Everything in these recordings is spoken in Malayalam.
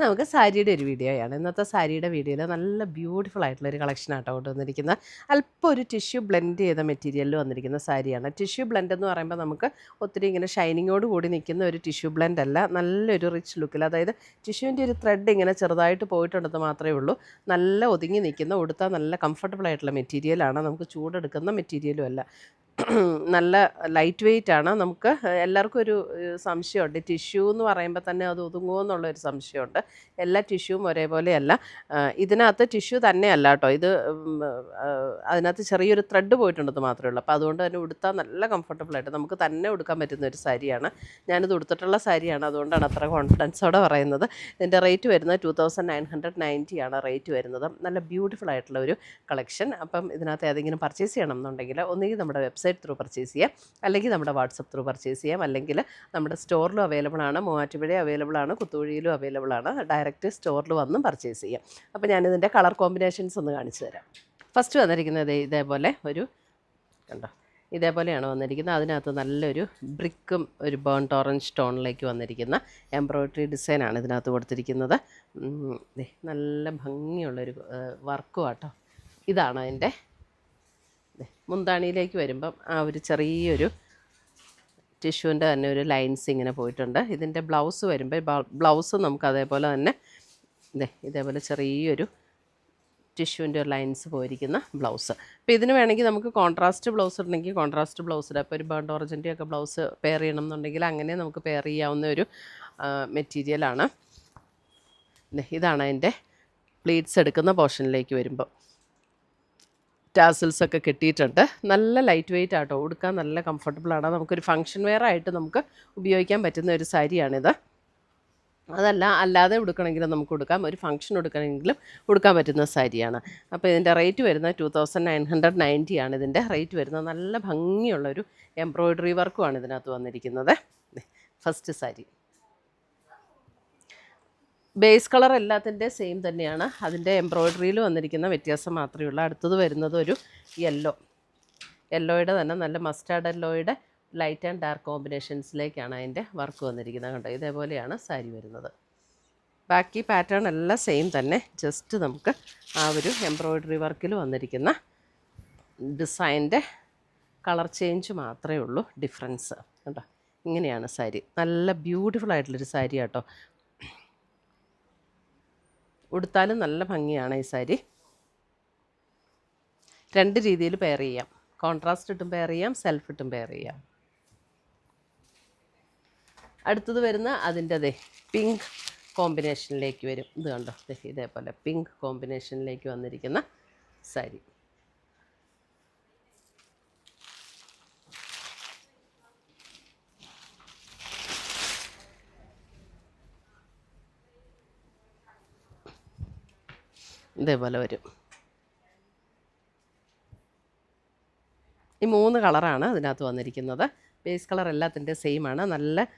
നമുക്ക് സാരിയുടെ ഒരു വീഡിയോയാണ്. ഇന്നത്തെ സാരിയുടെ വീഡിയോയിൽ നല്ല ബ്യൂട്ടിഫുൾ ആയിട്ടുള്ളൊരു കളക്ഷനാട്ടോ കൊണ്ടുവന്നിരിക്കുന്നത്. അല്പം ഒരു ടിഷ്യൂ ബ്ലെൻഡ് ചെയ്ത മെറ്റീരിയലിൽ വന്നിരിക്കുന്ന സാരിയാണ്. ടിഷ്യൂ ബ്ലെൻഡ് എന്ന് പറയുമ്പോൾ നമുക്ക് ഒത്തിരി ഇങ്ങനെ ഷൈനിങ്ങോട് കൂടി നിൽക്കുന്ന ഒരു ടിഷ്യൂ ബ്ലെൻഡ് അല്ല, നല്ലൊരു റിച്ച് ലുക്കിൽ, അതായത് ടിഷ്യൂവിൻ്റെ ഒരു ത്രെഡ് ഇങ്ങനെ ചെറുതായിട്ട് പോയിട്ടുണ്ടെന്ന് മാത്രമേ ഉള്ളൂ. നല്ല ഒതുങ്ങി നിൽക്കുന്ന, ഉടുത്താൽ നല്ല കംഫർട്ടബിൾ ആയിട്ടുള്ള മെറ്റീരിയലാണ്. നമുക്ക് ചൂടെടുക്കുന്ന മെറ്റീരിയലും അല്ല, നല്ല ലൈറ്റ് വെയ്റ്റ് ആണ്. നമുക്ക് എല്ലാവർക്കും ഒരു സംശയമുണ്ട്, ടിഷ്യൂ എന്ന് പറയുമ്പോൾ തന്നെ അത് ഒതുങ്ങുമോ എന്നുള്ളൊരു സംശയമുണ്ട്. എല്ലാ ടിഷ്യൂവും ഒരേപോലെയല്ല. ഇതിനകത്ത് ടിഷ്യൂ തന്നെയല്ല കേട്ടോ, ഇത് അതിനകത്ത് ചെറിയൊരു ത്രെഡ് പോയിട്ടുണ്ടെന്ന് മാത്രമേ ഉള്ളൂ. അപ്പോൾ അതുകൊണ്ട് തന്നെ ഉടുത്താൽ നല്ല കംഫർട്ടബിളായിട്ട് നമുക്ക് തന്നെ ഉടുക്കാൻ പറ്റുന്ന ഒരു സാരിയാണ്. ഞാനിത് ഉടുത്തിട്ടുള്ള സാരിയാണ്, അതുകൊണ്ടാണ് അത്ര കോൺഫിഡൻസോടെ പറയുന്നത്. ഇതിൻ്റെ റേറ്റ് വരുന്നത് 2990 ആണ് റേറ്റ് വരുന്നത്. നല്ല ബ്യൂട്ടിഫുൾ ആയിട്ടുള്ള ഒരു കളക്ഷൻ. അപ്പം ഇതിനകത്ത് ഏതെങ്കിലും പർച്ചേസ് ചെയ്യണം എന്നുണ്ടെങ്കിൽ ഒന്നുകിൽ നമ്മുടെ വെബ്സൈറ്റ് ത്രൂ പർച്ചേസ് ചെയ്യാം, അല്ലെങ്കിൽ നമ്മുടെ വാട്സപ്പ് ത്രൂ പർച്ചേസ് ചെയ്യാം, അല്ലെങ്കിൽ നമ്മുടെ സ്റ്റോറിലും അവൈലബിൾ ആണ്. മൂവാറ്റുപുഴ അവൈലബിൾ ആണ്, കുത്തൂഴിയിലും അവൈലബിൾ ആണ്. ഡയറക്റ്റ് സ്റ്റോറിൽ വന്നും പർച്ചേസ് ചെയ്യാം. അപ്പോൾ ഞാനിതിൻ്റെ കളർ കോമ്പിനേഷൻസ് ഒന്ന് കാണിച്ചു തരാം. ഫസ്റ്റ് വന്നിരിക്കുന്നത് ഇതേപോലെ ഒരു കണ്ടോ, ഇതേപോലെയാണ് വന്നിരിക്കുന്നത്. അതിനകത്ത് നല്ലൊരു ബ്രിക്കും ഒരു ബേൺട്ട് ഓറഞ്ച് ടോണിലേക്ക് വന്നിരിക്കുന്ന എംബ്രോയ്ഡറി ഡിസൈനാണ് ഇതിനകത്ത് കൊടുത്തിരിക്കുന്നത്. നല്ല ഭംഗിയുള്ളൊരു വർക്കും ആട്ടോ. ഇതാണ് അതിൻ്റെ മുന്താണിയിലേക്ക് വരുമ്പം ആ ഒരു ചെറിയൊരു ടിഷ്യൂവിൻ്റെ തന്നെ ഒരു ലൈൻസ് ഇങ്ങനെ പോയിട്ടുണ്ട്. ഇതിൻ്റെ ബ്ലൗസ് വരുമ്പോൾ ബ്ലൗസ് നമുക്ക് അതേപോലെ തന്നെ ഇതേപോലെ ചെറിയൊരു ടിഷ്യൂവിൻ്റെ ഒരു ലൈൻസ് പോയിരിക്കുന്ന ബ്ലൗസ്. അപ്പോൾ ഇതിന് വേണമെങ്കിൽ നമുക്ക് കോൺട്രാസ്റ്റ് ബ്ലൗസ് ഉണ്ടെങ്കിൽ കോൺട്രാസ്റ്റ് ബ്ലൗസ് ഇടാം. അപ്പോൾ ഒരു ബേൺട്ട് ഓറഞ്ചിൻ്റെ ഒക്കെ ബ്ലൗസ് പെയർ ചെയ്യണം എന്നുണ്ടെങ്കിൽ അങ്ങനെ നമുക്ക് പെയർ ചെയ്യാവുന്ന ഒരു മെറ്റീരിയലാണ്. ഇതാണ് അതിൻ്റെ പ്ലീറ്റ്സ് എടുക്കുന്ന പോർഷനിലേക്ക് വരുമ്പോൾ ടാസിൽസൊക്കെ കിട്ടിയിട്ടുണ്ട്. നല്ല ലൈറ്റ് വെയ്റ്റ് ആട്ടോ, ഉടുക്കാൻ നല്ല കംഫർട്ടബിളാണ്. നമുക്കൊരു ഫംഗ്ഷൻ വെയർ ആയിട്ട് നമുക്ക് ഉപയോഗിക്കാൻ പറ്റുന്ന ഒരു സാരിയാണിത്. അതല്ല അല്ലാതെ ഉടുക്കണമെങ്കിലും നമുക്ക് ഉടുക്കാം, ഒരു ഫംഗ്ഷൻ ഉടുക്കണമെങ്കിലും ഉടുക്കാൻ പറ്റുന്ന സാരിയാണ്. അപ്പോൾ ഇതിൻ്റെ റേറ്റ് വരുന്നത് 2990 ആണ് ഇതിൻ്റെ റേറ്റ് വരുന്നത്. നല്ല ഭംഗിയുള്ളൊരു എംബ്രോയ്ഡറി വർക്കുമാണ് ഇതിനകത്ത് വന്നിരിക്കുന്നത്. ഫസ്റ്റ് സാരി ബേസ് കളർ എല്ലാത്തിൻ്റെ സെയിം തന്നെയാണ്, അതിൻ്റെ എംബ്രോയ്ഡറിയിൽ വന്നിരിക്കുന്ന വ്യത്യാസം മാത്രമേ ഉള്ളൂ. അടുത്തത് വരുന്നത് ഒരു യെല്ലോയുടെ തന്നെ നല്ല മസ്റ്റാർഡ് യെല്ലോയുടെ ലൈറ്റ് ആൻഡ് ഡാർക്ക് കോമ്പിനേഷൻസിലേക്കാണ് അതിൻ്റെ വർക്ക് വന്നിരിക്കുന്നത്. കണ്ടോ, ഇതേപോലെയാണ് സാരി വരുന്നത്. ബാക്കി പാറ്റേൺ എല്ലാം സെയിം തന്നെ, ജസ്റ്റ് നമുക്ക് ആ ഒരു എംബ്രോയ്ഡറി വർക്കിൽ വന്നിരിക്കുന്ന ഡിസൈൻ്റെ കളർ ചേഞ്ച് മാത്രമേ ഉള്ളൂ ഡിഫറൻസ്. കണ്ടോ, ഇങ്ങനെയാണ് സാരി. നല്ല ബ്യൂട്ടിഫുൾ ആയിട്ടുള്ളൊരു സാരി കേട്ടോ, ഉടുത്താലും നല്ല ഭംഗിയാണ് ഈ സാരി. രണ്ട് രീതിയിൽ പെയർ ചെയ്യാം, കോൺട്രാസ്റ്റ് ഇട്ടും പെയർ ചെയ്യാം, സെൽഫ് ഇട്ടും പെയർ ചെയ്യാം. അടുത്തത് വരുന്ന അതിൻ്റെ പിങ്ക് കോമ്പിനേഷനിലേക്ക് വരും. ഇത് കണ്ടോ, ഇതേപോലെ പിങ്ക് കോമ്പിനേഷനിലേക്ക് വന്നിരിക്കുന്ന സാരി. ഇതേപോലെ വരും. ഈ 3 കളറാണ് അതിനകത്ത് വന്നിരിക്കുന്നത്. ബേസ് കളർ എല്ലാത്തിൻ്റെ സെയിം ആണ്. നല്ല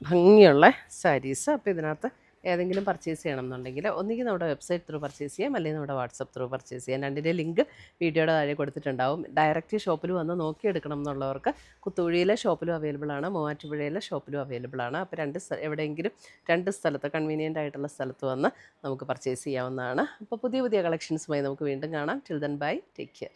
ഭംഗിയുള്ള സാരീസ്. അപ്പോൾ ഇതിനകത്ത് ഏതെങ്കിലും പർച്ചേസ് ചെയ്യണം എന്നുണ്ടെങ്കിൽ ഒന്നുകിൽ നമ്മുടെ വെബ്സൈറ്റ് ത്രൂ പർച്ചേസ് ചെയ്യാം, അല്ലെങ്കിൽ നമ്മുടെ വാട്സപ്പ് ത്രൂ പർച്ചേസ് ചെയ്യാം. രണ്ടിൻ്റെ ലിങ്ക് വീഡിയോയുടെ താഴെ കൊടുത്തിട്ടുണ്ടാവും. ഡയറക്റ്റ് ഷോപ്പിൽ വന്ന് നോക്കിയെടുക്കണം എന്നുള്ളവർക്ക് കുത്തൂഴിയിലെ ഷോപ്പിലും അവൈലബിൾ ആണ്, മൂവാറ്റുപുഴയിലെ ഷോപ്പിലും അവൈലബിൾ ആണ്. അപ്പോൾ എവിടെയെങ്കിലും 2 സ്ഥലത്ത് കൺവീനിയൻ്റ് ആയിട്ടുള്ള സ്ഥലത്ത് വന്ന് നമുക്ക് പർച്ചേസ് ചെയ്യാവുന്നതാണ്. അപ്പോൾ പുതിയ കളക്ഷൻസുമായി നമുക്ക് വീണ്ടും കാണാം. Till then bye, take care.